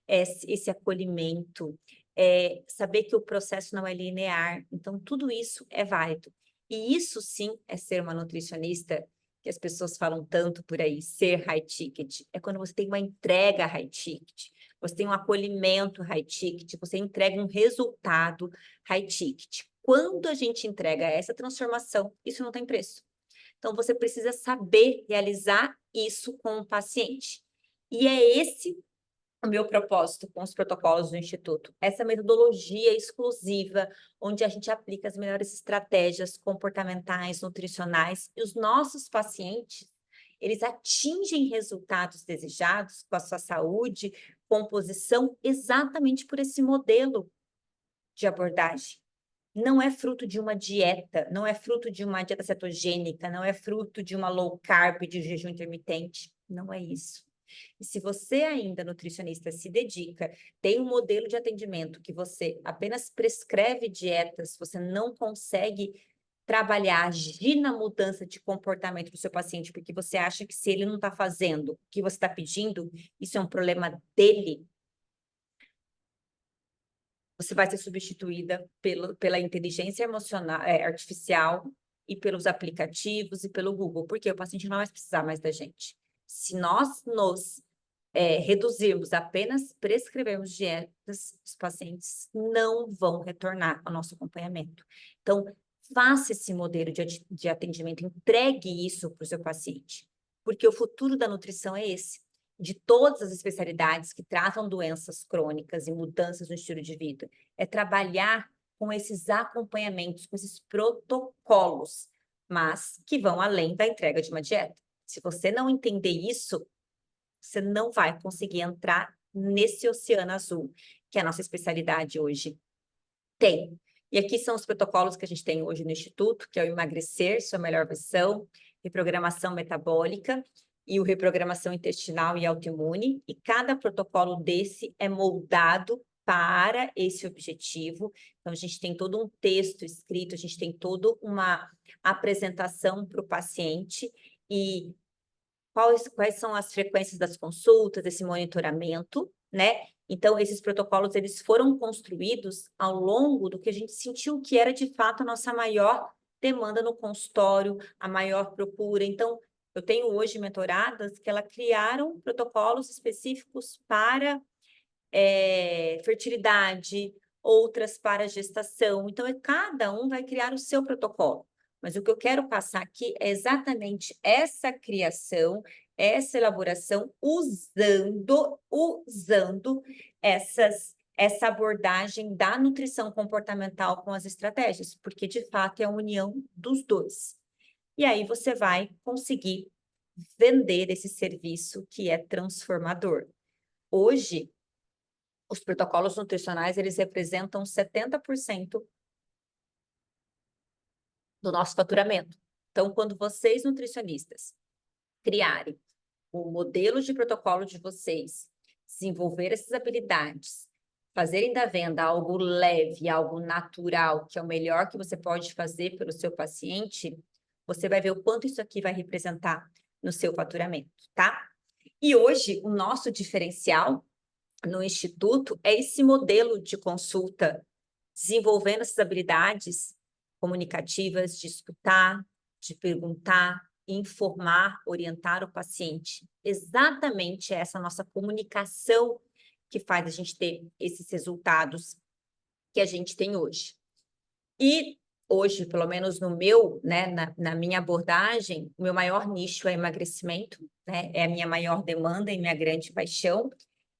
esse acolhimento, saber que o processo não é linear. Então, tudo isso é válido. E isso sim é ser uma nutricionista, que as pessoas falam tanto por aí, ser high ticket. É quando você tem uma entrega high ticket, você tem um acolhimento high ticket, você entrega um resultado high ticket. Quando a gente entrega essa transformação, isso não tem preço. Então, você precisa saber realizar isso com o paciente. E é esse o meu propósito com os protocolos do Instituto. Essa metodologia exclusiva, onde a gente aplica as melhores estratégias comportamentais, nutricionais, e os nossos pacientes, eles atingem resultados desejados com a sua saúde, composição, exatamente por esse modelo de abordagem. Não é fruto de uma dieta, não é fruto de uma dieta cetogênica, não é fruto de uma low carb, de jejum intermitente. Não é isso. E se você ainda, nutricionista, se dedica, tem um modelo de atendimento que você apenas prescreve dietas, você não consegue trabalhar, agir na mudança de comportamento do seu paciente, porque você acha que se ele não está fazendo o que você está pedindo, isso é um problema dele, você vai ser substituída pela inteligência emocional, artificial e pelos aplicativos e pelo Google, porque o paciente não vai precisar mais da gente. Se nós nos reduzirmos, apenas prescrevermos dietas, os pacientes não vão retornar ao nosso acompanhamento. Então, faça esse modelo de atendimento, entregue isso para o seu paciente, porque o futuro da nutrição é esse. De todas as especialidades que tratam doenças crônicas e mudanças no estilo de vida, é trabalhar com esses acompanhamentos, com esses protocolos, mas que vão além da entrega de uma dieta. Se você não entender isso, você não vai conseguir entrar nesse oceano azul, que a nossa especialidade hoje tem. E aqui são os protocolos que a gente tem hoje no Instituto, que é o emagrecer, sua melhor versão, reprogramação metabólica e o reprogramação intestinal e autoimune. E cada protocolo desse é moldado para esse objetivo. Então, a gente tem todo um texto escrito, a gente tem toda uma apresentação para o paciente e quais são as frequências das consultas, desse monitoramento, né? Então, esses protocolos, eles foram construídos ao longo do que a gente sentiu que era, de fato, a nossa maior demanda no consultório, a maior procura. Então, eu tenho hoje mentoradas que elas criaram protocolos específicos para fertilidade, outras para gestação. Então, cada um vai criar o seu protocolo. Mas o que eu quero passar aqui é exatamente essa criação, essa elaboração, usando essa abordagem da nutrição comportamental com as estratégias, porque de fato é a união dos dois. E aí você vai conseguir vender esse serviço que é transformador. Hoje, os protocolos nutricionais, eles representam 70% do nosso faturamento. Então, quando vocês, nutricionistas, criarem o modelo de protocolo de vocês, desenvolver essas habilidades, fazerem da venda algo leve, algo natural, que é o melhor que você pode fazer pelo seu paciente, você vai ver o quanto isso aqui vai representar no seu faturamento, tá? E hoje, o nosso diferencial no Instituto é esse modelo de consulta, desenvolvendo essas habilidades comunicativas de escutar, de perguntar, informar, orientar o paciente. Exatamente essa nossa comunicação que faz a gente ter esses resultados que a gente tem hoje. E hoje, pelo menos no meu, né, na minha abordagem, o meu maior nicho é emagrecimento, né? É a minha maior demanda e minha grande paixão.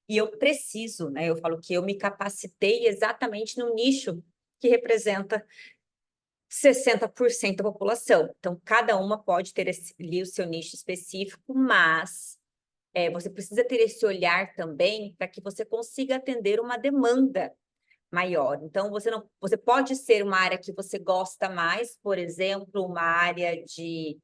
E eu preciso, né? Eu falo que eu me capacitei exatamente no nicho que representa 60% da população. Então, cada uma pode ter ali o seu nicho específico, mas você precisa ter esse olhar também para que você consiga atender uma demanda maior. Então, você pode ser uma área que você gosta mais, por exemplo, uma área de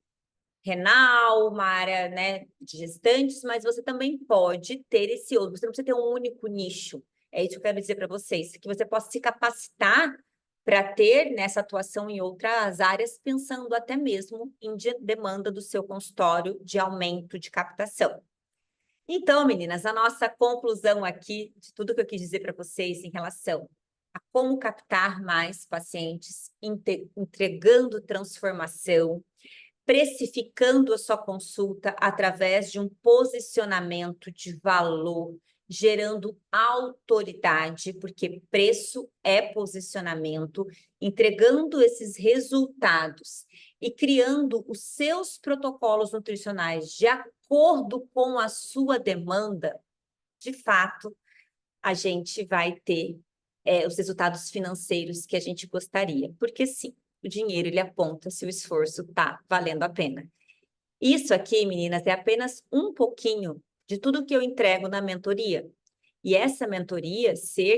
renal, uma área, né, de gestantes, mas você também pode ter esse outro. Você não precisa ter um único nicho. É isso que eu quero dizer para vocês, que você possa se capacitar para ter nessa atuação em outras áreas, pensando até mesmo em demanda do seu consultório de aumento de captação. Então, meninas, a nossa conclusão aqui de tudo que eu quis dizer para vocês em relação a como captar mais pacientes, entregando transformação, precificando a sua consulta através de um posicionamento de valor, gerando autoridade, porque preço é posicionamento, entregando esses resultados e criando os seus protocolos nutricionais de acordo com a sua demanda, de fato, a gente vai ter os resultados financeiros que a gente gostaria. Porque sim, o dinheiro ele aponta se o esforço está valendo a pena. Isso aqui, meninas, é apenas um pouquinho de tudo que eu entrego na mentoria. E essa mentoria,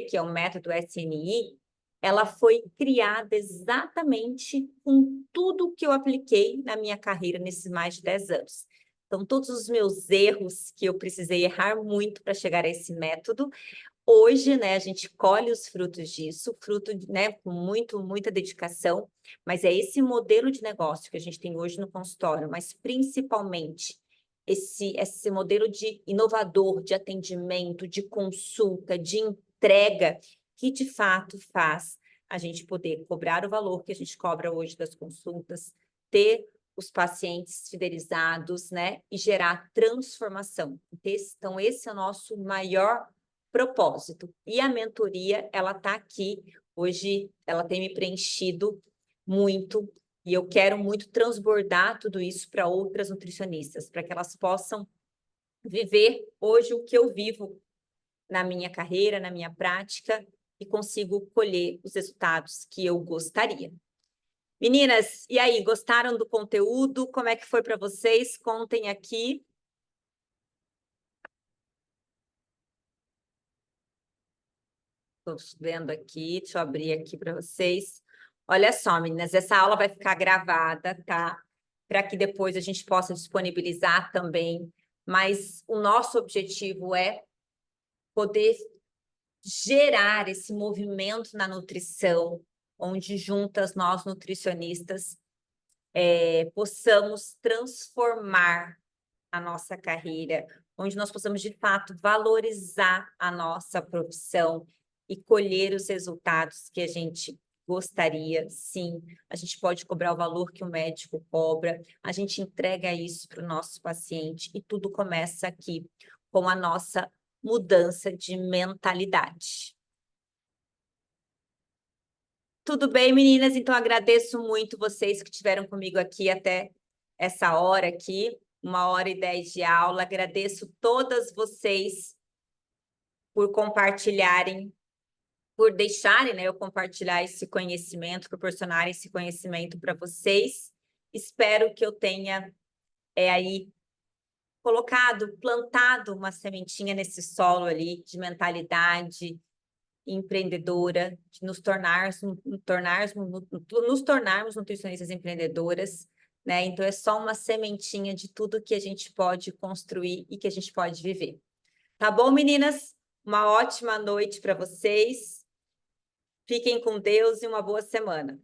que é o método SNI, ela foi criada exatamente com tudo que eu apliquei na minha carreira nesses mais de 10 anos. Então, todos os meus erros que eu precisei errar muito para chegar a esse método, hoje, né, a gente colhe os frutos disso, né, com muita dedicação, mas é esse modelo de negócio que a gente tem hoje no consultório, mas principalmente esse modelo de inovador, de atendimento, de consulta, de entrega, que de fato faz a gente poder cobrar o valor que a gente cobra hoje das consultas, ter os pacientes fidelizados, né, e gerar transformação. Então, esse é o nosso maior propósito. E a mentoria, ela está aqui. Hoje, ela tem me preenchido muito e eu quero muito transbordar tudo isso para outras nutricionistas, para que elas possam viver hoje o que eu vivo na minha carreira, na minha prática e consigo colher os resultados que eu gostaria. Meninas, e aí, gostaram do conteúdo? Como é que foi para vocês? Contem aqui. Estou vendo aqui, deixa eu abrir aqui para vocês. Olha só, meninas, essa aula vai ficar gravada, tá? Para que depois a gente possa disponibilizar também. Mas o nosso objetivo é poder gerar esse movimento na nutrição, onde juntas nós nutricionistas possamos transformar a nossa carreira, onde nós possamos de fato valorizar a nossa profissão e colher os resultados que a gente gostaria. Sim, a gente pode cobrar o valor que o médico cobra, a gente entrega isso para o nosso paciente e tudo começa aqui com a nossa mudança de mentalidade. Tudo bem, meninas? Então, agradeço muito vocês que estiveram comigo aqui até essa hora aqui, 1h10 de aula. Agradeço todas vocês por compartilharem, por deixarem, né, eu compartilhar esse conhecimento, proporcionar esse conhecimento para vocês. Espero que eu tenha aí plantado uma sementinha nesse solo ali de mentalidade empreendedora, de nos tornarmos nutricionistas empreendedoras, né? Então, é só uma sementinha de tudo que a gente pode construir e que a gente pode viver. Tá bom, meninas? Uma ótima noite para vocês. Fiquem com Deus e uma boa semana.